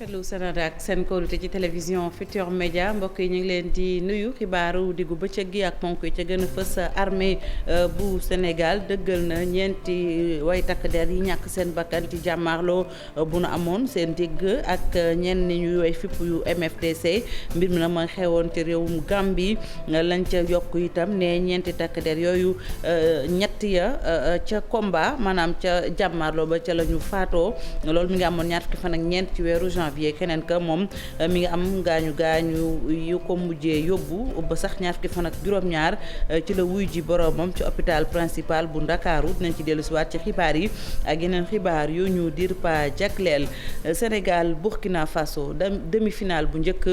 rafetlu seen ak seen kóolute ci télévision Futurs Médias mbokk yi ñu ngi leen di nuyu xibaaru diggu bëccëg gi ak ponk yi ca gën a fës. armée bu Sénégal dëggal na ñeenti way takk der yi ñàkk seen bakkan ci jàmmaarloo bu nu amoon seen digg ak ñenn ñu way fipp yu MFDC mbir mi na ma xewoon ci réewum Gambie lañ ca yokk itam ne ñeenti takk der yooyu ñett ya ca combat maanaam ca jàmmaarloo ba ca la ñu faatoo loolu mi ngi amoon ñaar fukki fan ak ñeent ci weeru janvier keneen ka moom mi ngi am gaañu yu ko mujjee yóbbu ba sax ñaar fukki fan ak juróom-ñaar ci la wuy ji boromam ci hôpital principal bu Ndakaaru dinañ ci dellu siwaat ci xibaar yi ak yeneen xibaar yu ñu dir pa jagleel. Sénégal Burkina Faso demi-finale bu njëkk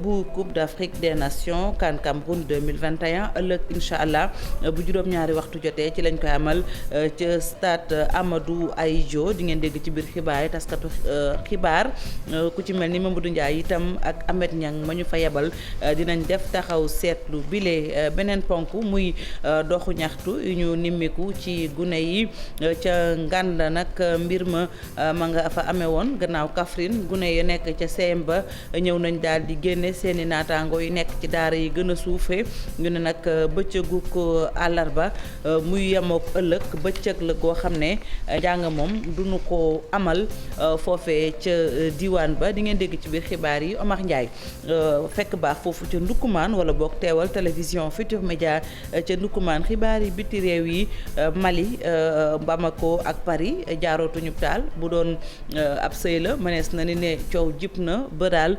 bu Coupe d'Afrique des Nations CAN Cameroun 2021 ëllëg incha allah bu juróom-ñaari waxtu jotee ci lañ koy amal ca stade Amadou Ahidjo di ngeen dégg ci biir xibaar yi taskatu xibaar ku ci mel ni Mamadou Ndiaye itam ak Ahmed Niang ma ñu fa yebal dinañ def taxaw seetlu bile beneen ponk muy doxu ñaxtu yu ñu nimmiku ci gune yi ca Nganda nag mbir ma nga fa amee woon gannaaw Kaffrine gune yi nekk ca CM ba ñëw nañ daal di génne seeni naataango yi nekk ci daara yi gën a suufee ñu ne nag bëccëgu ko àllarba muy yemook ëllëg bëccëg la goo xam ne jàng moom duñu ko amal foofee ca diwaan ba di ngeen dégg ci biir xibaar yi Omar Ndiaye fekk baax foofu ca Ndoukoumane wala boog teewal télévision Futurs Médias ca Ndoukoumane xibaar yi biti réew yi Mali Bamako ak Paris jaarootuñu taal bu doon ab sëy la mënees na ni ne coow jip na ba daal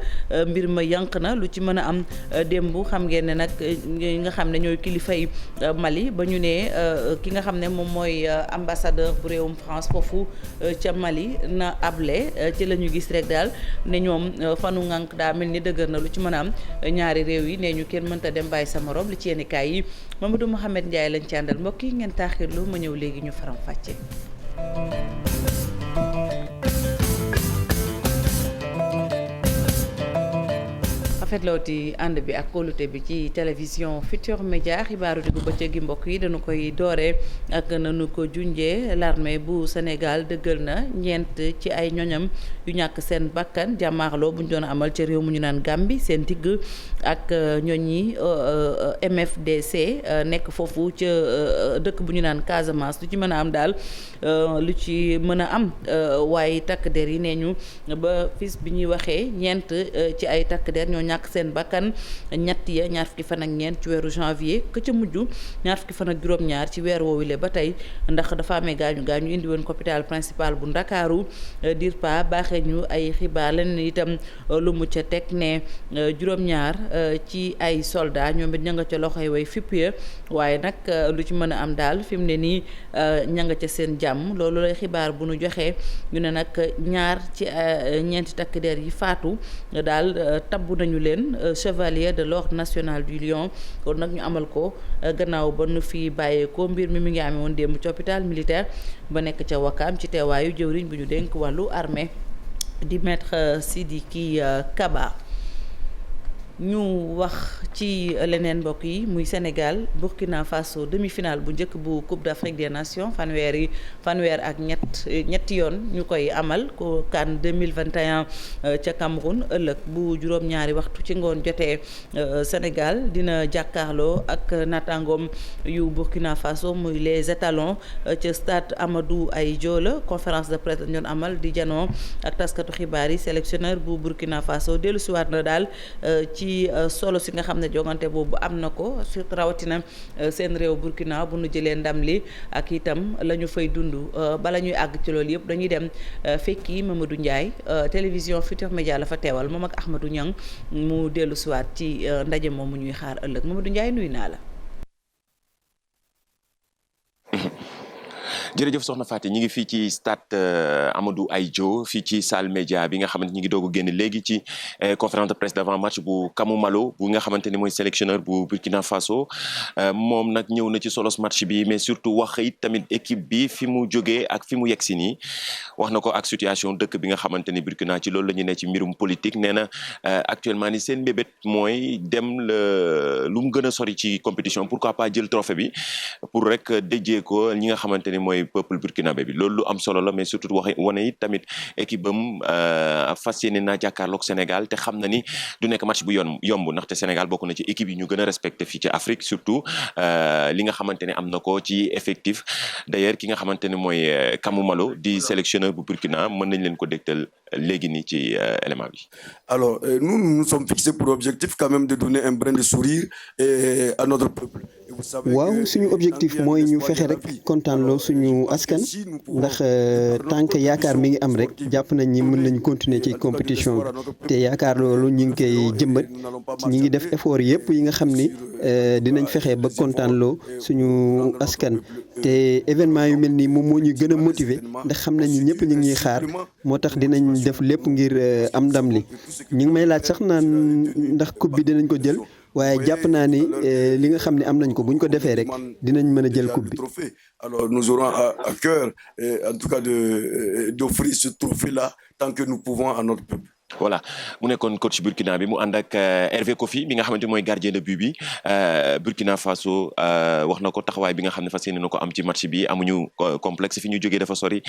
mbir ma yànq na lu ci mën a am démb xam ngeen ne nag ñi nga xam ne ñooy kilifay Mali ba ñu ne ki nga xam ne moom mooy ambassadeur bu réewum France foofu ca Mali na able ci la ñu gis rek daal ne ñoom fanu ngànk daa mel ni dëgër na lu ci mën a am ñaari réew yi ne ñu kenn mënta dem bàyyi sa morom li ci yenn kaay yi Mamadou Mouhamed Ndiaye lañ ci àndal mbokk yi ngeen taaxirlu ma ñëw léegi ñu faram fàcce. rafetlooti ànd bi ak kóolute bi ci télévision Futurs Médias xibaaru diggu bëccëg gi mbokk yi dañu koy dooree ak nanu ko junjee l'armée bu Sénégal dëggal na ñeent ci ay ñoñam yu ñàkk seen bakkan jàmmaarloo bu ñu doon amal ca réew mu ñu naan Gambie seen digg ak ñoñi MFDC nekk foofu ca dëkk bu ñu naan Casamance lu ci mën a am daal lu ci mën a am waaye takk der yi nee ñu ba fis bi ñuy waxee ñeent ci ay takk der ñoo ñàkk seen bakkan ñett ya ñaar fukki fan ak ñeent ci weeru janvier ka ca mujj ñaar fukki fan ak juróom-ñaar ci weer woowule ba tey ndax dafa amee gaañu indi woon ko hôpital principal bu Ndakaaru dir pa baaxee ñu ay xibaar leneen itam lu mu ca teg ne juróom-ñaar ci ay soldats ñoom it ña nga ca loxoy way fipp ya waaye nag lu ci mën a am daal fi mu ne nii ña nga ca seen jàmm loolu lay xibaar bu nu joxee ñu ne nag ñaar ci ñeenti takk der yi faatu daal tabbu nañu leen chevalier de l'ordre national du Lion kon nag ñu amal ko gannaaw ba nu fi bàyyeekoo mbir mi ngi amee woon démb ci hôpital militaire ba nekk ca Wakaam ci teewaayu jëwriñ bu ñu dénk wàllu armée di maître Sidiki Kaba. ñu wax ci leneen mbokk yi muy Sénégal Burkina Faso demi-finale bu njëkk bu Coupe d'Afrique des Nations fanweer ak ñetti yoon ñu koy amal ko CAN 2021 ca Cameroun ëllëg bu juróom-ñaari waxtu ci ngoon jotee Sénégal dina jàkkaarloo ak naataangoom yu Burkina Faso muy les étalons ca stade Amadou Ahidjo la conférence de presse dañu doon amal di janoo ak taskatu xibaar yi sélectionneur bu Burkina Faso dellusiwaat na daal ci solo si nga xam ne jongante boobu am na ko surtout rawatina seen réew Burkina bu nu jëlee ndam li ak itam la ñu fay dund bala ñuy àgg ci loolu yëpp dañuy dem fekki Mamadou Ndiaye télévision Futurs Médias la fa teewal moom ak Ahmadou Niang mu dellu siwaat ci ndaje moom mu ñuy xaar ëllëg Mamadou Ndiaye nuyu naa la. jërëjëf soxna Faty ñi ngi fii ci stade Amadou Ahidjo fii ci salle média bi nga xamante ñi ngi doog a génn léegi ci conférence de presse d'avant match bu Kamou Malo bu nga xamante ni mooy sélectionneur bu Burkina Faso moom nag ñëw na ci solos match bi mais surtout wax it tamit équipe bi fi mu jógee ak fi mu yegsi nii wax na ko ak situation dëkk bi nga xamante ni Burkina ci loolu la ñu ne ci mbirum politique nee na actuellement ni seen mbébét mooy dem lu mu gën a sori ci compétition pourquoi pas jël trophée bi pour rek déjee ko ñi nga xamante ni mooy peuple burkinabé bi loolu lu am solo la mais surtout wane it tamit équipe bam fas yéene naa jàkkaarloog Sénégal te xam na ni du nekk match bu yomb ndaxte Sénégal bokk na ci équipe yi ñu gën a respecté fii ci Afrique surtout li nga xamante ne am na ko ci effectif d'ailleurs ki nga xamante ne mooy Kamou Malo di sélectionneur bu Burkina mën nañ leen ko dégtal léegi nii ci élément bi. Alors nous sommes fixés pour objectif quand même de donner un brin de sourire à notre peuple. waaw suñu objectif mooy ñu fexe rek kontaanloo suñu askan ndax tant que yaakaar mi ngi am rek jàpp nañ ni mën nañ continuer ci compétition bi te yaakaar loolu ñu ngi koy jëmbat ñi ngi def effort yëpp yi nga xam ni dinañ fexe ba kontaanloo suñu askan te événement yu mel nii moom moo ñu gën a motiver ndax xam nañ ni ñëpp ñu ngi ñuy xaar moo tax dinañ def lépp ngir am ndam li ñu ngi may laaj sax naan ndax coupe bi dinañ ko jël. waaye jàpp naa ni li nga xam ne am nañ ko bu ñu ko defee rek dinañ mën a jël coupe bi. Alors nous aurons à cœur en tout cas d'offrir ce trophée là tant que nous pouvons à notre peuple. Voilà mu nekkoon coach Burkina bi mu ànd ak Hervé Kofi bi nga xamante mooy gardien de but bi Burkina Faso wax na ko taxawaay bi nga xam ne fas yéene na ko am ci match bi amuñu complexe fi ñu jógee dafa sori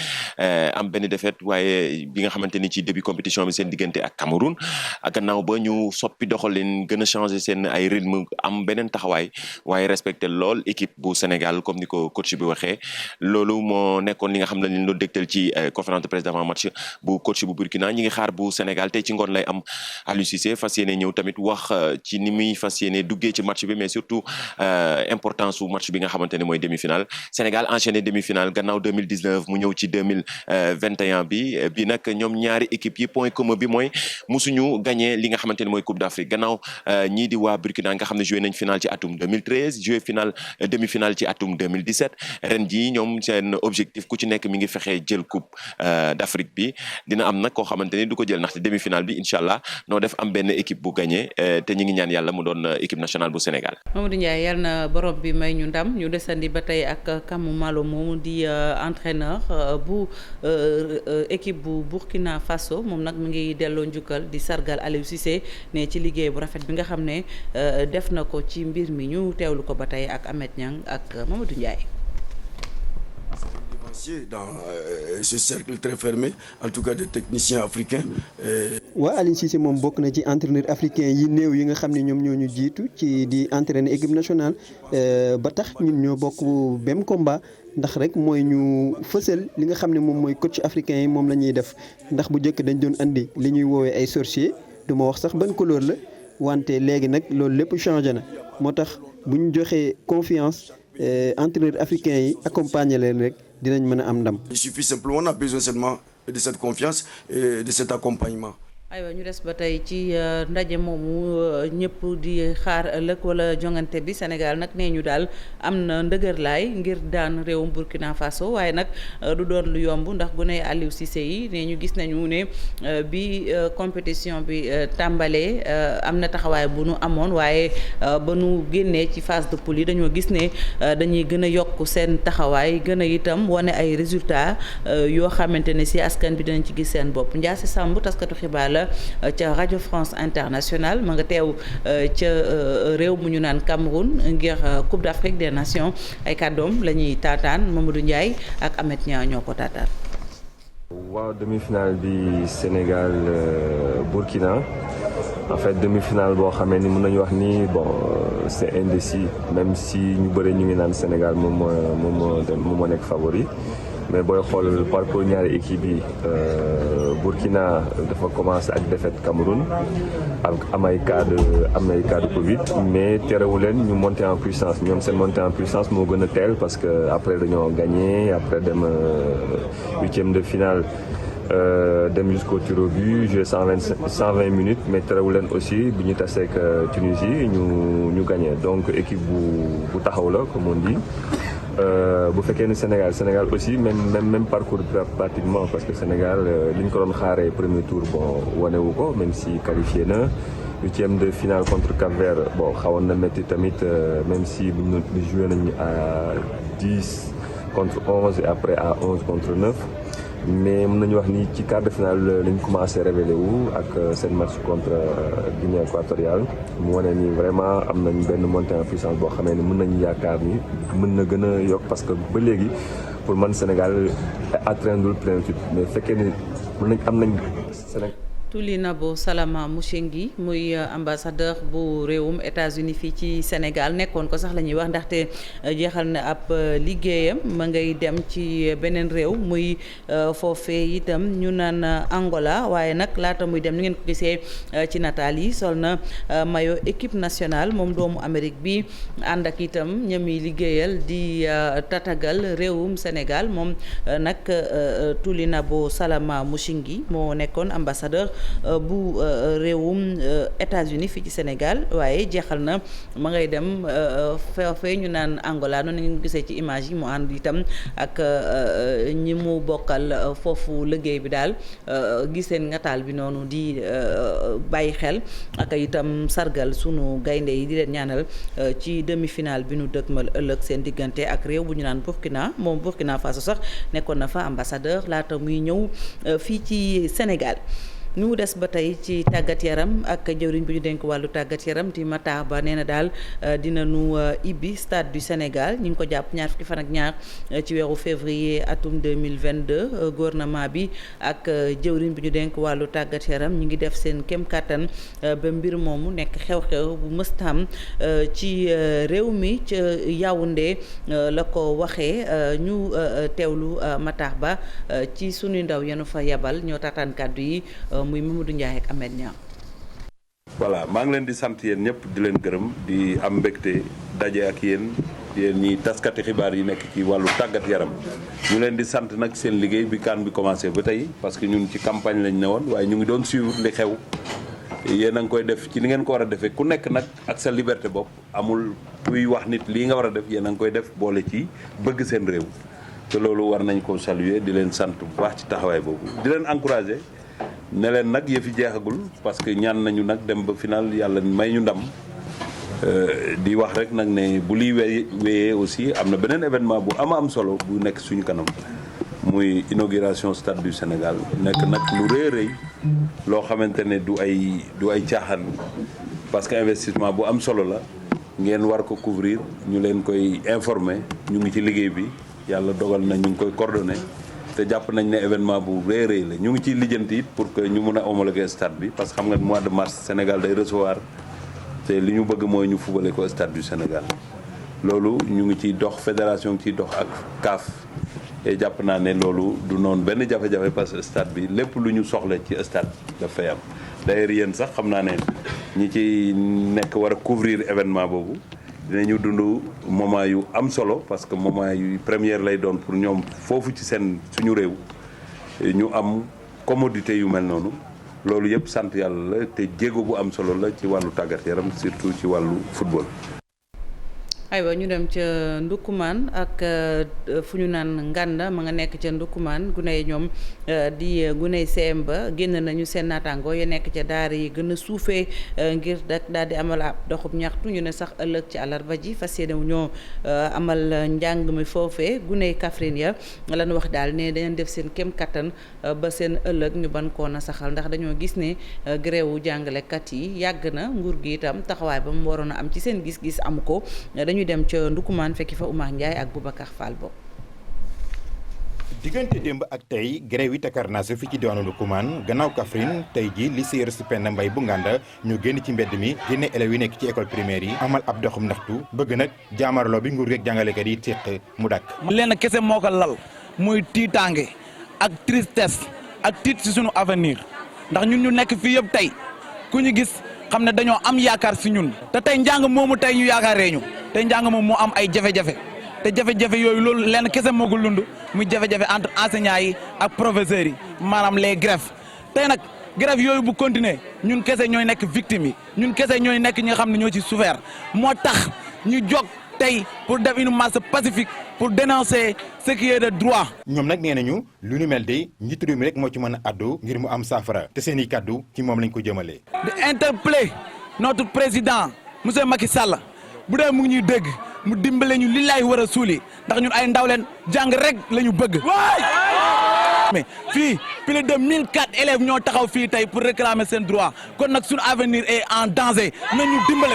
am benn défaite waaye bi nga xamante ni ci début compétition bi seen diggante ak Cameroun ak gannaaw ba ñu soppi doxalin gën a changer seen ay rythme am beneen taxawaay waaye respecté lool équipe bu Sénégal comme ni ko coach bi waxee loolu moo nekkoon li nga xam ne lañ doon dégtal ci conférence de presse d'avant match bu coach bu Burkina ñi ngi xaar bu Sénégal tey ci ngoon lay am Aliou Cissé fas yéene ñëw tamit wax ci ni muy fas yéene duggee ci match bi mais surtout importance su match bi nga xamante ne mooy demi-finale Sénégal enchaîné demi-finale gannaaw 2019 mu ñëw ci 2021 bi nag ñoom ñaari équipe yi point commun bi mooy musuñu gagné li nga xamante ne mooy Coupe d'Afrique gannaaw ñii di waa Burkina nga xam ne joué nañ finale ci atum 2013 joué finale demi-finale ci atum 2017 ren jii ñoom seen objectif ku ci nekk mi ngi fexe jël Coupe d'Afrique bi dina am nag koo xamante ni du ko jël ndaxte demi-finale bi incha allah noo def am benn équipe bu gagné te ñu ngi ñaan yàlla mu doon équipe nationale bu Sénégal. Mamadou Ndiaye yal na borom bi may ñu ndam ñu desandi ba tey ak Kamou Malo moomu di entraîneur bu équipe bu Burkina Faso moom nag mu ngi delloo njukkal di sargal Aliou Cissé ne ci liggéey bu rafet bi nga xam ne def na ko ci mbir mi ñu teewlu ko ba tey ak Ahmed Niang ak Mamadou Ndiaye. Dans ce cercle très fermé en tout cas des techniciens africains. waa Aliou Cissé moom bokk na ci entraîneur africain yi néew yi nga xam ne ñoom ñoo ñu jiitu ci di entraîner équipe nationale ba tax ñun ñoo bokk même combat ndax rek mooy ñu fësal li nga xam ne moom mooy coach africain yi moom la ñuy def ndax bu njëkk dañ doon andi li ñuy woowee ay sorciers du ma wax sax ban couleur la wante léegi nag loolu lépp changé na moo tax bu ñu joxee confiance entraîneur africain yi accompagner leen rek. dinañ mën a am ndam. Il suffit simplement on a besoin seulement de cette confiance et de cet accompagnement. aywa ñu des ba tey ci ndaje moomu ñëpp di xaar ëllëg wala jongante bi Sénégal nag nee ñu daal am na ndëgërlaay ngir daan réewum Burkina Faso waaye nag du doon lu yomb ndax gune Aliou Cissé yi nee ñu gis nañu ne bi compétition bi tàmbalee am na taxawaay bu nu amoon waaye ba nu génnee ci phase de poule yi dañoo gis ne dañuy gën a yokk seen taxawaay gën a itam wane ay résultats yoo xamante ne si askan bi dinañ ci gis seen bopp Ndiasse Samb taskatu xibaar la ca Radio France Internationale ma nga teew ca réew mu ñu naan Cameroun ngir Coupe d'Afrique des Nations ay kàddoom la ñuy taataan Mamadou Ndiaye ak Ahmed Niang ñoo ko taataan. waaw demi-finale bi Sénégal Burkina en fait demi-finale boo xamee ni mën nañu wax ni bon c'est indécis même si ñu bëri ñu ngi naan Sénégal moom moo nekk favori. mais booy xool parcours ñaari équipe yi Burkina dafa commencé ak défaite Cameroun ak am ay cas de Covid mais terewu leen ñu monter en puissance ñoom seen montée en puissance moo gën a teel parce que après dañoo gagné après dem huitième de finale dem jusqu'au tir au but joué 120 minutes mais terewu leen aussi bi ñu taseek Tunisie ñu gagné donc équipe bu taxaw la comme on dit. bu fekkee ni Sénégal aussi même parcours pratiquement parce que Sénégal li ñu ko doon xaaree premier tour bon wanewu ko même si qualifié na huitième de finale contre Cap-Vert bon xawoon na métti tamit même si bu ñu joué nañu à 10 contre 11 et après à 11 contre 9 mais mën nañu wax ni ci quart de finale lañ commencé révélé wu ak seen match contre Guinée équatoriale mu wane ni vraiment am nañ benn montée en puissance boo xamee ni mën nañu yaakaar ni mën na gën a yokk parce que ba léegi pour man Sénégal atteindre plénitude mais fekkee ni mën nañ am nañ Sénégal. Toulinabo Salama Mouchengi muy ambassadeur bu réewum États-Unis fii ci Sénégal nekkoon ko sax la ñuy wax ndaxte jeexal na ab liggéeyam ma ngay dem ci beneen réew muy foofee itam ñu naan Angola waaye nag laata muy dem ni ngeen ko gisee ci nataal yi sol na maillot équipe nationale moom doomu Amérique bi ànd ak itam ñami liggéeyal di tatagal réewum Sénégal moom nag Toulinabo Salama Mouchengi moo nekkoon ambassadeur bu réewum États-Unis fii ci Sénégal waaye jeexal na ma ngay dem foofee ñu naan Angola noonu ngeen gisee ci image yi mu ànd itam ak ñi mu bokkal foofu liggéey bi daal gis seen ngataal bi noonu di bàyyi xel ak itam sargal sunu gaynde yi di leen ñaanal ci demi-finale bi nu dëgmal ëllëg seen diggante ak réew bu ñu naan Burkina moom Burkina Faso sax nekkoon na fa ambassadeur laata muy ñëw fii ci Sénégal. ñu des ba tey ci tàggat yaram ak jëwriñ bi ñu dénk wàllu tàggat yaram di Matar Ba nee na daal dina nu ibbi stade du Sénégal ñu ngi ko jàpp ñaar fukki fan ak ñaar ci weeru février atum 2022 gouvernement bi ak jëwriñ bi ñu dénk wàllu tàggat yaram ñu ngi def seen kem kàttan ba mbir moomu nekk xew-xew bu mëstam ci réew mi ca Yaoundé la ko waxee ñu teewlu Matar Ba ci sunuy ndaw yenu fa yabal ñoo taataan kàddu yi muy Mamadou Ndiaye ak Ahmed Niang. voilà maa ngi leen di sant yéen ñëpp di leen gërëm di am mbégte daje ak yéen ñi taskati xibaar yi nekk ci wàllu tàggat yaram ñu leen di sant nag seen liggéey bi CAN bi commencé ba tey parce que ñun ci campagne lañ ne woon waaye ñu ngi doon suivre li xew yéen a ngi koy def ci ni ngeen ko war a defee ku nekk nag ak sa liberté bopp amul kuy wax nit lii nga war a def yéen a ngi koy def boole ci bëgg seen réew te loolu war nañ ko saluer di leen sant bu baax ci taxawaay boobu di leen encourager ne leen nag yëfi jeexagul parce que ñaan nañu nag dem ba final yàlla may ñu ndam di wax rek nag ne bu liy wéyee aussi am na beneen événement bu am solo bu nekk suñu kanam muy inauguration stade du Sénégal nekk nag lu rëy loo xamante ne du ay caaxaan parce que investissement bu am solo la ngeen war ko couvrir ñu leen koy informer ñu ngi ci liggéey bi yàlla dogal na ñu ngi koy coordonné te jàpp nañ ne événement bu rëy la ñu ngi ciy lijjanti it pour que ñu mun a homologuer stade bi parce que xam nga mois de mars Sénégal day recevoir te li ñu bëgg mooy ñu fubale ko stade du Sénégal loolu ñu ngi ciy dox fédération ciy dox ak CAF te jàpp naa ne loolu du noonu benn jafe-jafe parce que stade bi lépp lu ñu soxla ci stade daf fay am d'ailleurs yéen sax xam naa ne ñi ci nekk war a couvrir événement boobu dinañu dund moment yu am solo parce que moment yu première lay doon pour ñoom foofu ci suñu réew ñu am commodité yu mel noonu loolu yëpp sant yàlla la te jéego bu am solo la ci wàllu tàggat yaram surtout ci wàllu football. aywa ñu dem ca Ndoukoumane ak fu ñu naan Nganda ma nga nekk ca Ndoukoumane gune yi ñoom di gune CM ba génn nañu seen naataango ya nekk ca daara yi gën a suufee ngir daal di amal ab doxub ñaxtu ñu ne sax ëllëg ci àllarba ji fas yéene wu ñoo amal njàng mi foofee gune Kaffrine ya lan wax daal ne dañu def seen kem kattan ba seen ëllëg ñu ban koo na saxal ndax dañoo gis ne grève wu jàngalekat yi yàgg na nguur gi itam taxawaay ba mu waroon a am ci seen gis-gis amu ko ñu dem ca Ndoukoumane fekki fa Oumar Ndiaye ak Boubacar Fall bokk. diggante démb ak tey grève yi takarnaase fi ci diwaanu Ndoukoumane gannaaw Kaffrine tey ji lycée Ernest Penda Mbaye bu Nganda ñu génn ci mbedd mi génne élèves yi nekk ci école primaire yi amal ab doxum ndaxtu bëgg nag jaamarloo bi nguur geeg jàngalekat yi séq mu dakk lenn kese moo ko lal muy tiitaange ak tristesse ak tiit si sunu avenir ndax ñun ñu nekk fii yëpp tey ku ñu gis xam ne dañoo am yaakaar si ñun te tey njàng moomu tey ñu yaakaaree ñu te njàng moom moo am ay jafe-jafe te jafe-jafe yooyu loolu lenn kese moo ko lund muy jafe-jafe entre enseignants yi ak professeurs yi maanaam les grèves tey nag grève yooyu bu continuer ñun kese ñooy nekk victimes yi ñun kese ñooy nekk ñi nga xam ne ñoo ci souffert moo tax ñu jóg tey pour def une marche pacifique pour dénoncer ce qui est de droit. ñoom nag nee nañu lu nu mel de njiitu réew mi rek moo ci mën a addu ngir mu am saafara te seen i kaddu ci moom lañ ko jëmalee. di interpeller notre président monsieur Macky Sall bu dee mu ngi ñuy dégg mu dimbale ñu li laay war a suuli ndax ñun ay ndaw leen jàng rek la ñu bëgg. mais fii plus de 1004 élèves ñoo taxaw fii tey pour réclamer seen droit kon nag suñu avenir est en danger nañu dimbale.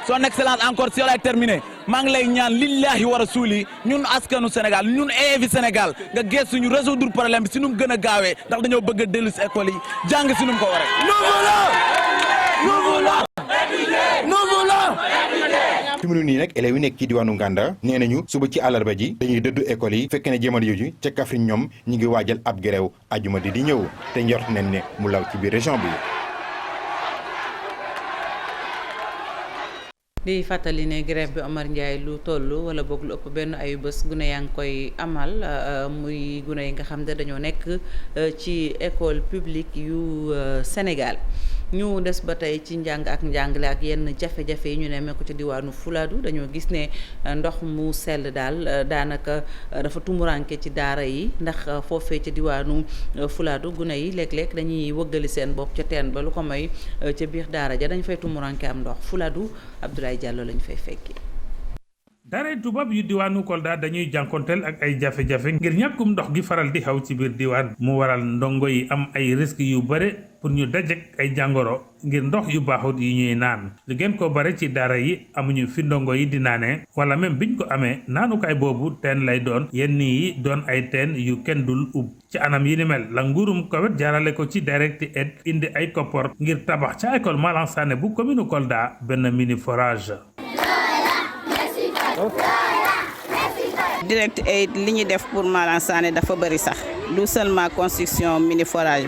son excellence encore si lay terminé maa ngi lay ñaan lillahi wa rasuli ñun askanu Sénégal ñun élèves Sénégal nga gëstu ñu résoudre problème bi si nu mu gën a gaawee ndax dañoo bëgg a dellu si école yi jàng si nu mu ko waree. fi mu ne nii nag élèves yi nekk ci diwaanu Nganda nee nañu suba ci àllarba ji dañuy dëddu école yi fekk ne jamono jooju ca Kaffrine ñoom ñi ngi waajal ab grève ajuma di ñëw te njort nañ ne mu law ci biir région bi. di fàttali ne grève bi Omar Ndiaye lu toll wala boog lu ëpp benn ayu bés gune yaa ngi koy amal muy gune yi nga xam ne dañoo nekk ci école publique yu Sénégal. ñu des ba tey ci njàng ak njàngale ak yenn jafe-jafe yi ñu ne ko ci diwaanu Fuladu dañoo gis ne ndox mu sell daal daanaka dafa tumuranke ci daara yi ndax foofee ci diwaanu Fuladu gune yi léeg-léeg dañuy wëggali seen bopp ca teen ba lu ko may ca biir daara ja dañ fay tumuranke am ndox Fuladu Abdoulaye Diallo lañu fay fekki. daaray tubaab yu diwaanu Kolda dañuy jànkonteel ak ay jafe-jafe ngir ñàkkum ndox gi faral di xaw ci biir diwaan mu waral ndongo yi am ay risques yu bare pour ñu dajek ay jàngoro ngir ndox yu baaxut yi ñuy naan li gën ko bare ci daara yi amuñu fi ndongo yi di naanee wala même biñ ko amee naanukaay boobu teen lay doon yenn yi doon ay teen yu kenn dul ub ci anam yi ni mel la nguurum Kowet jaarale ko ci Direct Aid indi ay koppor ngir tabax ca école Malang Sané bu commune Kolda benn mini forage. Direct Aid li ñu def pour Malang Sané dafa bëri sax du seulement construction mini forage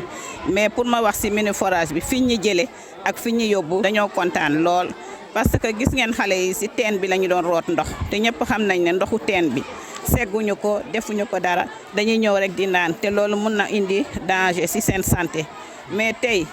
bi mais pour ma wax ci mini forage bi fi ñu jëlee ak fi ñu yóbbu dañoo kontaan lool parce que gis ngeen xale yi ci teen bi la ñu doon root ndox te ñëpp xam nañ ne ndoxu teen bi segguñu ko defuñu ko dara dañuy ñëw rek di naan te loolu mun na indi danger ci seen santé mais tey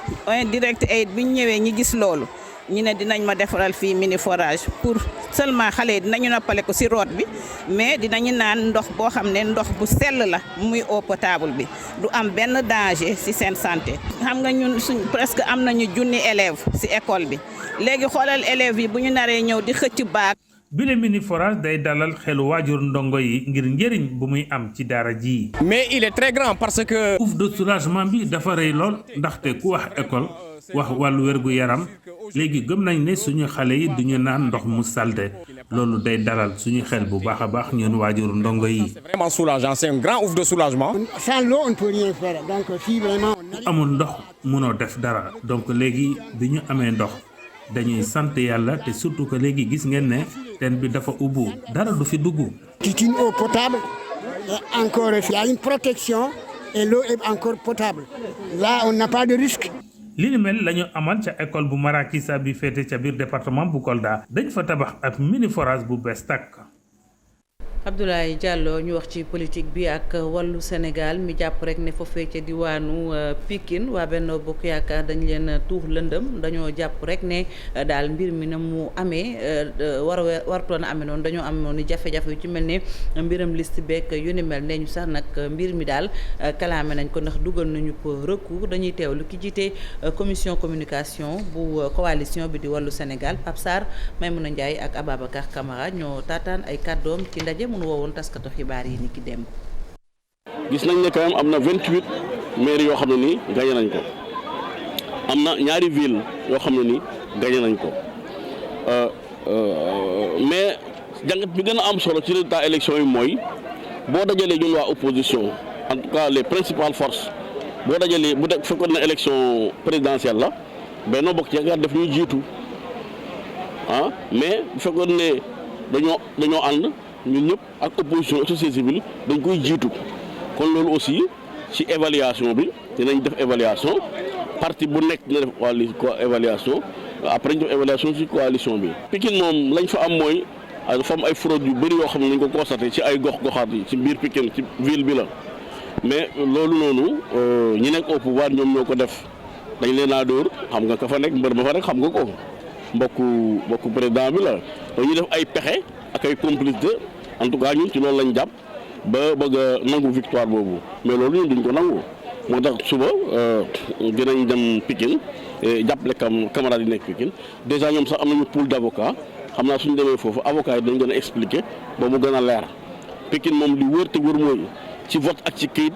Direct Aid bi ñu ñëwee ñi gis loolu ñu ne dinañ ma defaral fii mini forage pour seulement xale yi dinañu noppale ko ci root bi mais dinañu naan ndox boo xam ne ndox bu sell la muy eau potable bi du am benn danger ci seen santé. xam nga ñun suñ presque am nañu junni élèves ci école bi léegi xoolal élèves yi bu ñu naree ñëw di xëcc baag. bile mini forage day dalal xelu waajur ndongo yi ngir njëriñ bu muy am ci daara ji. mais il est très grand parce que. ouf de soulagement bi dafa rëy lool ndaxte ku wax école wax wàllu wérgu yaram léegi gëm nañ ne suñu xale yi duñu naan ndox mu salte loolu day dalal suñu xel bu baax a baax ñun waajur ndongo yi. c'est vraiment soulageant, c'est un grand ouf de soulagement. Sans l'eau on ne peut rien faire donc fii vraiment. ku amul ndox mënoo def dara donc léegi bi ñu amee ndox dañuy sant yàlla te surtout que léegi gis ngeen ne teen bi dafa ubbu dara du fi dugg. C'est une eau potable et encore il y a une protection et l'eau est encore potable là on n'a pas de risque. li ni mel la ñu amal ca école bu Marakissa bi féete ca biir département bu Kolda dañ fa tabax ak mini forage bu bees tàkk. Abdoulaye Diallo ñu wax ci politique bi ak wàllu Sénégal mi jàpp rek ne foofee ca diwaanu Pikine waa Benno Bokk Yaakaar dañ leen tuux lëndëm dañoo jàpp rek ne daal mbir mi na mu amee wartoon a amee noonu dañoo amoon ni jafe-jafe yu ci mel ne mbiram liste beek yu ni mel nee ñu sax nag mbir mi daal kalaame nañ ko ndax dugal nañu ko recours dañuy teewlu ki jiite commission communication bu coalition bi di wàllu Sénégal Pape Sarr Maymouna Ndiaye ak Ababacar Camara ñoo taataan ay kàddoom ci ndaje mun woowoon taskatu xibaar yi ni ki démb. gis nañ ne quand même am na 28 maires yoo xam ne nii gagné nañ ko am na ñaari ville yoo xam ne nii gagné nañ ko mais jàngat bi gën a am solo ci résultat élection yi mooy boo dajalee ñun waa opposition en tout cas les principales forces boo dajalee bu dee fekkoon na élection présidentielle la Benno Bokk Yaakaar def ñu jiitu mais bu fekkoon ne dañoo ànd. ñun ñëpp ak opposition société civile dañ koy jiitu kon loolu aussi ci évaluation bi dinañ def évaluation parti bu nekk dina def évaluation après ñu def évaluation ci coalition bi. Pikine moom lañ fa am mooy dafa am ay fraude yu bëri yoo xam ne dañ ko constaté ci ay gox-goxaat yi ci biir Pikine ci ville bi la mais loolu noonu ñi nekk au pouvoir ñoom ñoo ko def dañ leen a dóor xam nga ka fa nekk mbër ba fa rek xam nga ko mbokku président bi la dañuy def ay pexe. ak ay complicité en tout cas ñun ci loolu lañ jàpp ba bëgg a nangu victoire boobu mais loolu ñun duñ ko nangu moo tax suba dinañ dem Pikine jàppale camarades yi nekk Pikine déjà ñoom sax am nañu pool d'avocat xam naa suñu demee foofu avocat yi dañ gën a expliquer ba mu gën a leer Pikine moom li wër te wër mooy ci vote ak ci këyit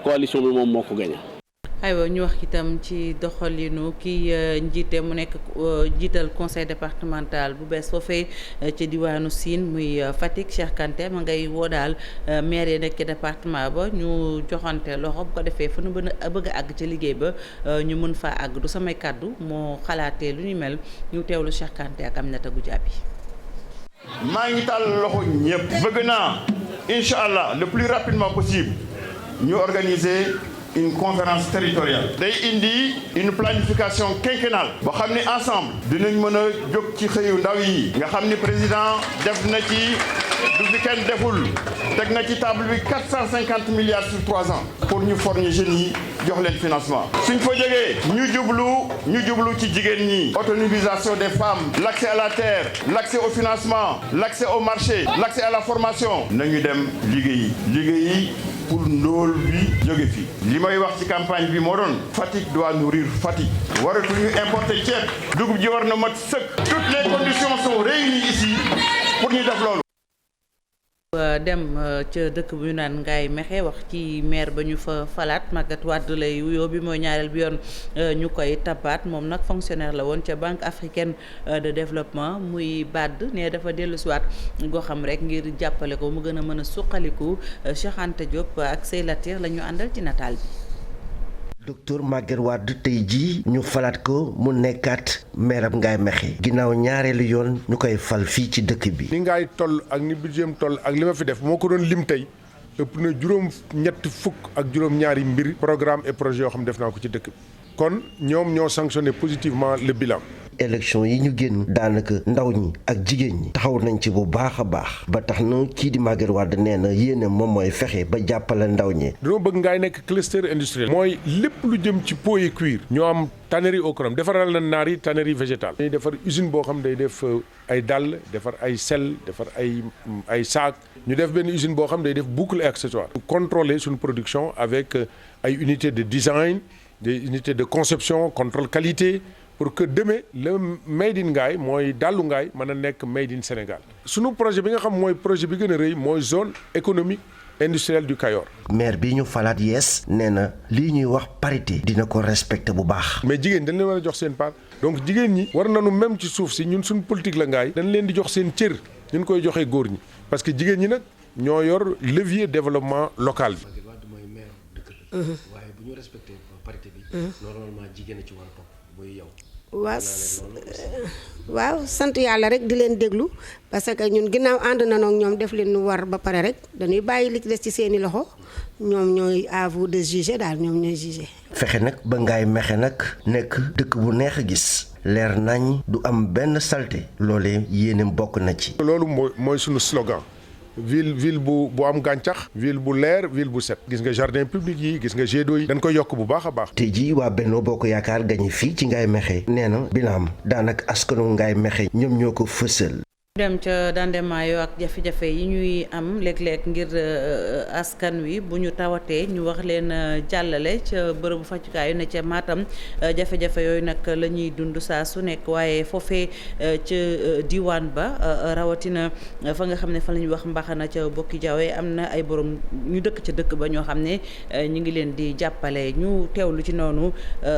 coalition bi moom moo ko gagné. aywa ñu wax itam ci doxalinu kii njiite mu nekk jiital conseil départemental bu bees foofee ci diwaanu Sine muy Fatick Cheikh Kanté ma ngay woo daal maire yi nekk ci département ba ñu joxante loxo bu ko defee fu nu bëgg a àgg ci liggéey ba ñu mën faa àgg du samay kàddu moo xalaatee lu ñu mel ñu teewlu Cheikh Kanté ak Aminata Goudiaby. maa ngi tàll loxo ñëpp bëgg naa incha allah le plus rapidement possible ñu organiser une conférence territoriale day indi une planification quinquennale boo xam ni ensemble dinañ mën a jóg ci xëyu ndaw yi nga xam ni président def na ci du fi kenn deful teg na ci table bi 450 milliards sur 3 ans pour ñu former jeunes yi jox leen financement suñ fa jógee ñu jublu ci jigéen ñi autonomisation des femmes l'accès à la terre l'accès au financement l'accès au marché l'accès à la formation nañu dem liggéeyi pour ndóol bi jóge fi li may wax ci campagne bi moo doon Fatick doit nourrir Fatick waratuñu importer ceeb dugub ji war na mat sëkk toutes les conditions sont réunies ici pour ñu def loolu. dem ca dëkk bu ñu naan Ngaye Mékhé wax ci maire ba ñu fa falaat Magatte Wade lay wuyoo bi mooy ñaareel bi yoon ñu koy tabaat moom nag fonctionnaire la woon ca Banque africaine de développement muy BAD ne dafa dellu siwaat goo xam rek ngir jàppale ko mu gën a mën a suqaliku Cheikh Anta Diop ak Sey Latir la ñu àndal ci nataal bi. docteur Magatte Wade tey jii ñu falaat ko mu nekkaat maire ab Ngaye Mékhé ginnaaw ñaareelu yoon ñu koy fal fii ci dëkk bi. ni Ngaye toll ak ni budget toll ak li ma fi def moo ko doon lim tey ëpp na juróom-ñetti fukk ak juróom-ñaari mbir programme et projet yoo xam def naa ko ci dëkk bi kon ñoom ñoo sanctionné positivement le bilan. élection yi ñu génn daanaka ndaw ñi ak jigéen ñi taxaw nañ ci bu baax a baax ba tax na kii di Magatte Wade nee na yéene moom mooy fexe ba jàppale ndaw ñi. dañoo bëgg Ngaye nekk cluster industriel. mooy lépp lu jëm ci peau et cuir. ñoo am tannerie au chrome defaral na naar yi tannerie végétale. dañuy defar usine boo xam day def ay dàll defar ay sel defar ay saak ñu def benn usine boo xam day def boucle et accessoire. contrôler suñu production avec ay unités de design des unités de conception contrôle qualité. pour que demain le made in Ngaye mooy dàllu Ngaye mën a nekk made in Sénégal sunu projet bi nga xam mooy projet bi gën a rëy mooy zone économique industrielle du Kayor. maire bi ñu falaat yees nee na lii ñuy wax parité dina ko respecté bu baax. mais jigéen dañ leen war a jox seen part donc jigéen ñi war nañu même ci suuf si ñun suñu politique la Ngaye dañ leen di jox seen cër ñun koy joxee góor ñi parce que jigéen ñi nag ñoo yor levier développement local bi. waaye bu ñu respecté parité bi. normalement jigéen a ci war a topp mooy yow. waaw sant yàlla rek di leen déglu parce que ñun ginnaaw ànd na noog ñoom def leen nu war ba pare rek dañuy bàyyi li ci des ci seeni loxo ñoom ñooy à vous de juger daal ñoom ñooy juger. fexe nag ba Ngaye Mékhé nag nekk dëkk bu neex a gis leer nañ du am benn salte loolee yéeneem bokk na ci. loolu mooy sunu slogan. ville bu am gàncax ville bu leer ville bu set gis nga jardin public yi gis nga jet d'eau yi dañ koy yokk bu baax a baax. tey jii waa Benno Bokk Yaakaar gañe fii ci Ngaye Mékhé nee na bilaam daanaka askanu Ngaye Mékhé ñoom ñoo ko fësal. dem ca dandemaayo ak jafe-jafe yi ñuy am léeg-léeg ngir askan wi bu ñu tawatee ñu wax leen jàllale ca bërëbu fajukaay yu ne ca Matam jafe-jafe yooyu nag la ñuy dund saa su nekk waaye foofee ca diwaan ba rawatina fa nga xam ne fa la ñuy wax mbaxana ca bokki jawee am na ay borom ñu dëkk ca dëkk ba ñoo xam ne ñu ngi leen di jàppale ñu teewlu ci noonu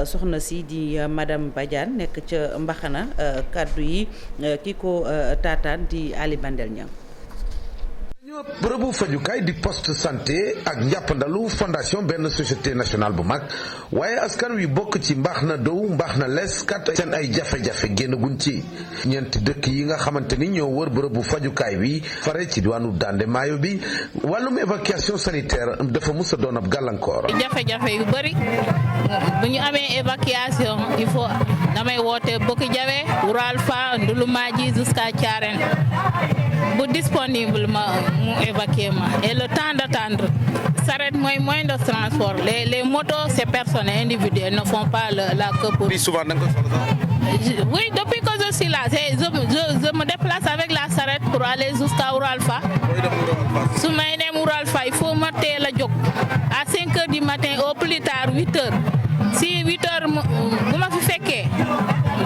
soxna si di madame Badiane nekk ca mbaxana kaddu yi ki ko taataan di Ali Bandel Niang. bërëbu fajukaay di poste santé ak njàppandalu fondation benn société nationale bu mag waaye askan wi bokk ci mbaax na dow mbaax na les kat seen ay jafe-jafe génn guñ ci ñeenti dëkk yi nga xamante ni ñoo wër bërëbu fajukaay bi fare ci diwaanu Dande Maayo bi wàllum évacuation sanitaire dafa mus a doon ab gàllankoor. jafe-jafe yu bëri bu ñu amee évacuation il faut damay woote Bokki Jawe Wural Fa Ndulumaaji jusqu'à Thiarène bu disponible mu évacuer ma et le temps d'attendre s'arrête mooy moyen de transport les motos c'est personnel individuel ne font pas la queue pour. souvent da nga ko soxla. Oui, depuis que je suis là je me déplace avec la charrette pour aller jusqu'à Ouralfa. su may dem Ouralfa il faut ma teel a jóg à 5 heures du matin au plus tard 8 heures si 8 heures bu ma fi fekkee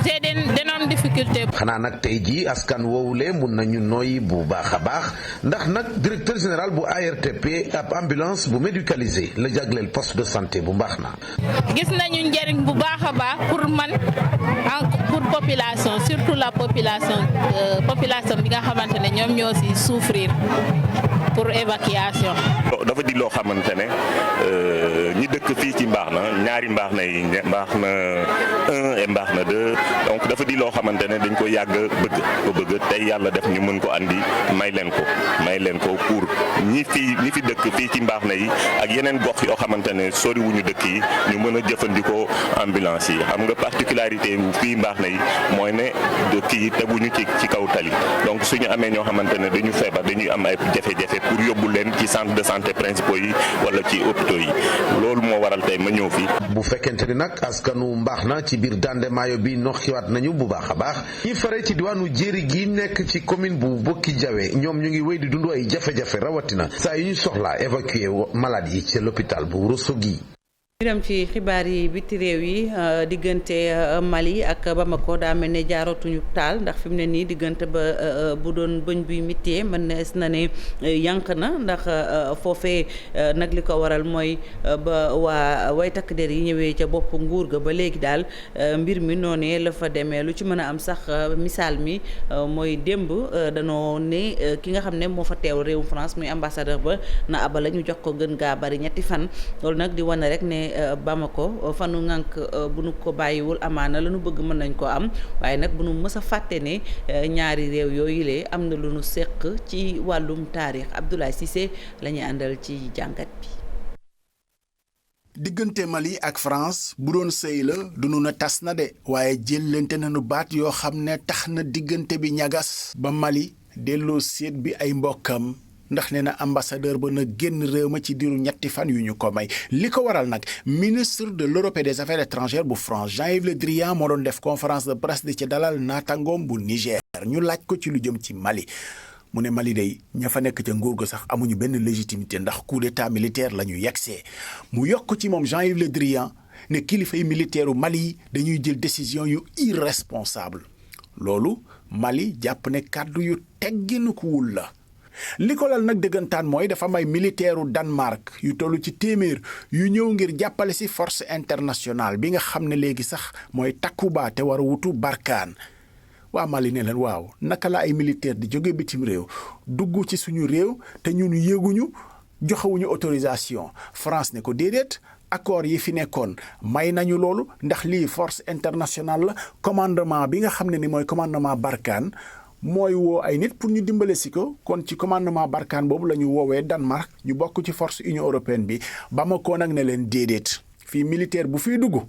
j'ai d'énormes difficultés difficulté. xanaa nag tey jii askan woowule mun nañu noyyi bu baax a baax ndax nag directeur général bu ARTP ab ambulance bu médicalisé la jagleel poste de santé bu mbaax na. gis nañu njëriñ bu baax a baax pour man pour population surtout la population bi nga xamante ne ñoom ñoo ci souffrir pour évacuation. dafa di loo xamante ne ñi dëkk fii ci mbaax na ñaari mbaax na yi mbaax na 1 et mbaax na 2 donc dafa di loo xamante ne dañ ko yàgg bëgg tey yàlla def ñu mën ko andi may leen ko pour ñi fi dëkk fii ci mbaax na yi ak yeneen gox yoo xamante ne sori wuñu dëkk yi ñu mën a jëfandikoo ambulance yi xam nga particularité wu fii mbaax na yi mooy ne dëkk yi teguñu ci kaw tali donc suñu amee ñoo xamante ne dañu feebar dañuy am ay jafe-jafe pour yóbbu leen ci centre de santé principaux yi wala ci hôpitaux yi loolu moo waral tey ma ñëw fi. bu fekkente ni nag askanu mbaax na ci biir Dande Maayo bi noxiwaat nañu bu baax a baax ñi fare ci diwaanu Jéeri gi nekk ci commune bu Bokki Jawe ñoom ñu ngi wéy di dund ay jafe-jafe rawatina saa yu ñu soxlaa évacuer malade yi ci l'hôpital bu Ourossogui. ñu dem ci xibaar yi biti réew yi diggante Mali ak Bamako daa mel ne jaarootuñu taal ndax fi mu ne nii diggante ba bu doon bëñ buy mittee mën na ne yànq na ndax foofee nag li ko waral mooy ba waa way takk der yi ñëwee ca bopp nguur ga ba léegi daal mbir mi noonee la fa demee lu ci mën a am sax misaal mi mooy démb danoo ne ki nga xam ne moo fa teew réewum France muy ambassadeur ba na abala ñu jox ko gën gaa bari ñetti fan loolu nag di wane rek ne Bamako fanu ngànk bu nu ko bàyyiwul amaana la nu bëgg mën nañ ko am waaye nag bu nu mës a fàtte ne ñaari réew yooyu lee am na lu nu seq ci wàllum taarix Abdoulaye Cissé la ñuy àndal ci jàngat bi. diggante Mali ak France bu doon sëy la du nu na tas na de waaye jëlante nañu baat yoo xam ne tax na diggante bi ñagas ba Mali delloo séet bi ay mbokkam. ndax nee na ambassadeur ba na génn réew ma ci diiru ñetti fan yu ñu ko may li ko waral nag ministre de l'Europe et des affaires étrangères bu France Jean-Yves Le Drian moo doon def conférence de presse di ci dalal naatangoom bu Niger ñu laaj ko ci lu jëm ci Mali mu ne Mali day ña fa nekk ca nguur ga sax amuñu benn légitimité ndax coup d'état militaire la ñu yegsee mu yokk ci moom Jean-Yves Le Drian ne kilifay militaire u Mali yi dañuy jël décision yu irresponsable loolu Mali jàpp ne kàddu yu tegginukuwul la li ko lal nag dëggantaan mooy dafa may militaire u Danemark yu toll ci téeméer yu ñëw ngir jàppale ci force internationale bi nga xam ne léegi sax mooy Takuba te war a wutu Barkhane waa Mali ne leen waaw naka la ay militaire di jóge bitim réew dugg ci suñu réew te ñun yéeguñu joxewuñu autorisation France ne ko déedéet accord yi fi nekkoon may nañu loolu ndax lii force internationale la commandement bi nga xam ne ni mooy commandement Barkhane mooy woo ay nit pour ñu dimbale si ko kon ci commandement Barkhane boobu la ñu woowee Danemark ñu bokk ci force Union européenne bi Bamako nag ne leen déedéet fii militaire bu fiy dugg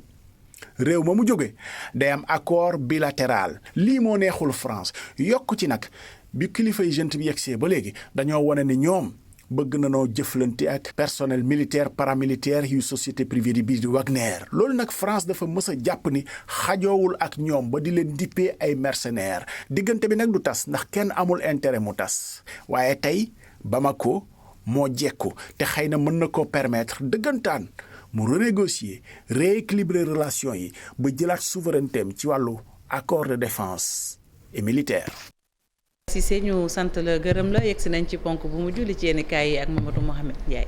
réew ma mu jóge day am accord bilatéral lii moo neexul France yokk ci nag bi kilifay junte bi yegsee ba léegi dañoo wane ne ñoom bëgg na noo jëflante ak personnel militaire paramilitaire yu société privée di bii di Wagner loolu nag France dafa mës a jàpp ni xajoowul ak ñoom ba di leen dippee ay mercenaires diggante bi nag du tas ndax kenn amul intérêt mu tas waaye tey Bamako moo jekku te xëy na mën na ko permettre dëggantaan mu renégocier rééquilibrer relation yi ba jëlaat souveraineté am ci wàllu accord de défense et militaire. Cissé ñu sant la gërëm la yegsi nañ ci ponk bu mujj li ci yenn kaay yi ak Mamadou Mohamed Ndiaye.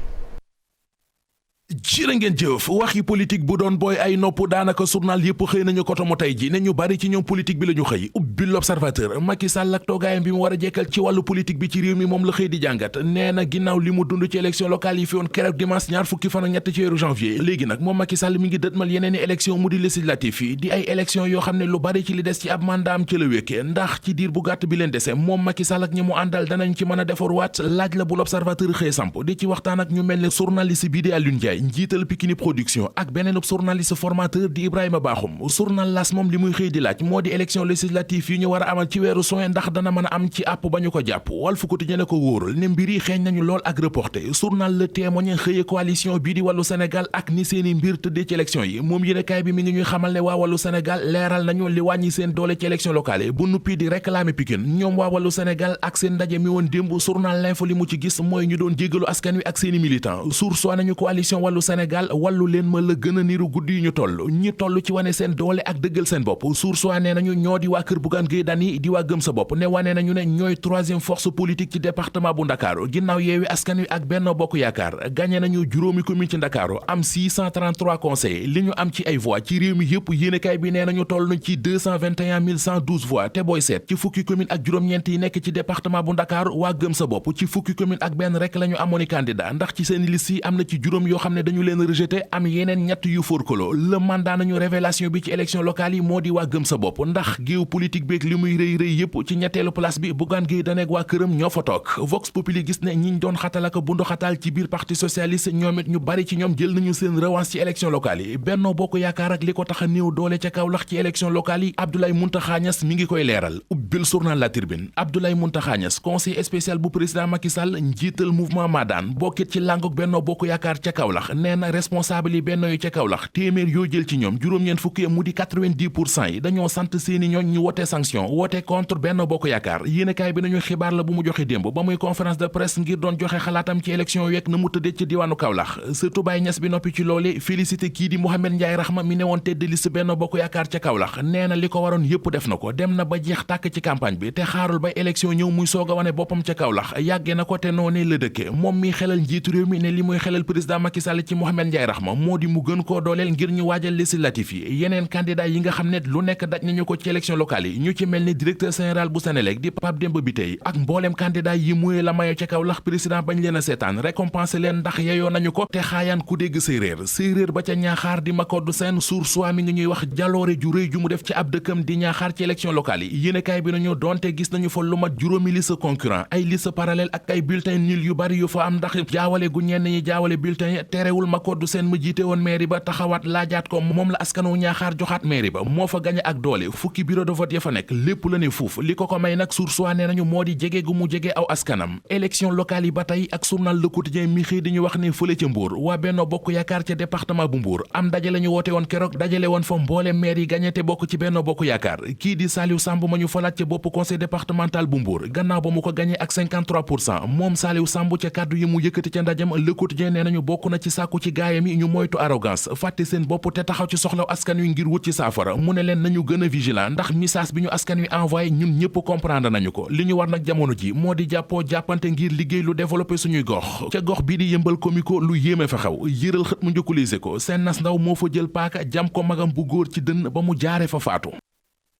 jërë ngeen jëf waxi politique bu doon booy ay nopp daanaka journal yëpp xëy nañu ko tomo tey ji ne ñu bari ci ñoom politique bi la ñu xëy ubbi l'observateur Macky Sall ak toogaayam bi mu war a jekkal ci wàllu politique bi ci réew mi moom la xëy di jàngat nee na ginnaaw li mu dund ci élection locale yi fi woon keroog dimanche ñaar fukki fan ak ñett ci weeru janvier léegi nag moom Macky Sall mi ngi dëtmal yeneen i élection mu di législatif yi di ay élection yoo xam ne lu bari ci li des ci ab mandaam ci la wékkee ndax ci diir bu gàtt bi leen dese moom Macky Sall ak ñi mu àndal danañ ci mën a defar waat laaj la bu l'observateur xëy samp di ci waxtaan ak ñu mel ne journaliste bii di Alioune Ndiaye njiital Pikini Production ak beneen journaliste formateur di Ibrahima Bakhoum journal L'As moom li muy xëy di laaj moo di élection législative yi ñu war a amal ci weeru juin ndax dana mën a am ci àpp ba ñu ko jàpp Walf Quotidien ne ko wóoral ne mbir yi xeeñ nañu lool ak reporté journal Le Témoin xëye coalition bii di Wallu Sénégal ak ni seeni mbir tëddee ci élection yi moom yéenekaay bi mi ngi ñuy xamal ne waa Wallu Sénégal leeral nañu li wàññi seen doole ci élection locale yi bu nuppi di réclamer Pikine ñoom waa Wallu Sénégal ak seen ndaje mi woon démb journal L'Info li mu ci gis mooy ñu doon jéggalu askan wi ak seeni militant source nañu coalition wàllu Sénégal wàllu leen ma la gën a niru guddi yu ñu toll ñi toll ci wane seen doole ak dëggal seen bopp source waa nee nañu ñoo di waa kër Bougane Gueye Dany di waa gëm sa bopp ne wane nañu ne ñooy troisième force politique ci département bu Ndakaaru ginnaaw Yewwi Askan Wi ak Benno Bokk Yaakaar gagné nañu juróomi commune ci Ndakaaru am 633 conseillers li ñu am ci ay voix ci réew mi yëpp yéenekaay bi nee nañu toll ci 221 112 voix te booy seet ci fukki commune ak juróom-ñeent yi nekk ci département bu Ndakaaru waa gëm sa bopp ci fukki commune ak benn rek la ñu amoon candidat ndax ci seen liste yi am na ci juróom yoo xam ne dañu leen rejeté am yeneen ñett yu forkolo le mandat nañu révélation bi ci élection locale yi moo di waa gëm sa bopp ndax géew politique beeg li muy rëy rëy yëpp ci ñetteelu place bi Bougane Gueye Dany ak waa këram ñoo fa toog Vox Populi gis ne ñiñ doon xatal ak bundu xatal ci biir parti socialiste ñoom it ñu bari ci ñoom jël nañu seen revanche ci élection locale yi Benno Bokk Yaakaar ak li ko tax a néew doole ca Kaolack ci élection locale yi Abdoulaye Mountakha Niasse mi ngi koy leeral ubbil journal La Tribune Abdoulaye Mountakha Niasse conseiller spécial bu président Macky Sall njiital mouvement Madane bokkit ci lànguk Benno Bokk Yaakaar ca Kaolack nee na responsable yi Benno yu ca Kaolack téeméer yoo jël ci ñoom juróom-ñeent fukki mu di 90% yi dañoo sant seeni ñooñ ñu wote sanction wote contre Benno Bokk Yaakaar yéenekaay bi nañu xibaar la bu mu joxe démb ba muy conférence de presse ngir doon joxe xalaatam ci élection yeeg na mu tëddee ci diwaanu Kaolack surtout Baye Niass bi noppi ci loole félicité kii di Mouhamed Ndiaye Rahma mi ne woon tête de liste Benno Bokk Yaakaar ca Kaolack nee na li ko waroon yëpp def na ko dem na ba jeex tàkk ci campagne bi te xaarul ba élection ñëw muy soog a wane boppam ca Kaolack yàggee na ko te noonee la dëkke moom mi xelal njiitu réew mi ne li muy xelal président Macky Sall ci Mouhamed Ndiaye Rahma moo di mu gën koo dooleel ngir ñu waajal législatif yi yeneen candidat yi nga xam ne lu nekk daj nañu ko ci élection locale yi ñu ci mel ni directeur général bu Sénélec di Pape Demba Bitèye ak mbooleem candidat yi muyee la mayo ca Kaolack président bañ leen a seetaan récompensé leen ndax yeyoo nañu ko te xaayaan ku dégg séeréer ba ca ñaaxaar di Makoddu Sène source mi ngi ñuy wax jaloore ju rëy ju mu def ci ab dëkkam di ñaaxaar ci élection locale yi yéenekaay bi nañu donte gis nañu fa lu mat juróomi liste concurrent ay liste parallèle ak ay bulletin nul yu bari yu fa am ndax jaawale gu ñenn ñi jaawale bulletin yi terewul Makoddu Sène ma jiite woon mairie ba taxawaat laajaat ko moom la askanu ñaaxaar joxaat mairie ba moo fa gañe ak doole fukki bureau de vote ya fa nekk lépp la ne fuuf li ko may nag source nee nañu moo di jege gu mu jege aw askanam élection locale yi ba tey ak journal Le Quotidien mi xëy di ñu wax ne fële ca Mbour waa Benno Bokk Yaakaar ca département bu Mbour am daje la ñu woote woon keroog dajale woon fa mboole maire yi gañe te bokk ci Benno Bokk Yaakaar kii di Saliou Samb ma ñu falaat ca bopp conseil départemental bu Mbour gannaaw ba mu ko gañe ak 53% moom Saliou Samb ca kàddu yi mu yëkkati ca ndajam Le Quotidien nee nañu bokk na ci sàkku ci gaayam yi ñu moytu arrogance fàtte seen bopp te taxaw ci soxlaw askan wi ngir wut ci saafara mu ne leen nañu gën a vigilant ndax message bi ñu askan wi envoyé ñun ñëpp comprendre nañu ko li ñu war nag jamono ji moo di jàppoo jàppante ngir liggéey lu développé suñuy gox ca gox bii di Yëmbal Komiko lu yéeme fa xew yëral xët mu njëkkulise ko seen nas ndaw moo fa jël paaka jam ko magam bu góor ci dënn ba mu jaare fa faatu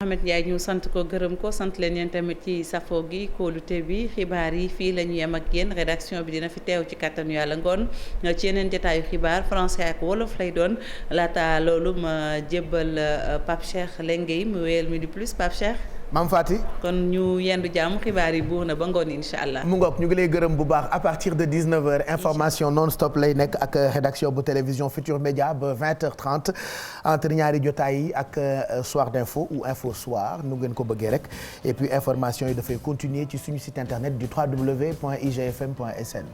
Mohamed Ndiaye ñu sant ko gërëm ko sant leen yéen tamit ci safo gi kóolute bi xibaar yi fii la ñu yem ak yéen rédaction bi dina fi teew ci kàttanu yàlla ngoon ci yeneen jotaayu xibaar français ak wolof lay doon laata loolu ma jébbal Pape Cheikh Lengueye mu wéyal Midi Plus Pape Cheikh. Mam Fati kon ñu yendu jàmm xibaar yi buur na ba ngoon incha allah. mu ngoog ñu ngi lay gërëm bu baax à partir de 19h information non stop lay nekk ak rédaction bu télévision Futur Média ba 20h30 entre ñaari jotaay yi ak soir d'info ou info soir nu ngeen ko bëggee rek et puis information yi dafay continuer ci suñu site internet du www.igfm.sn.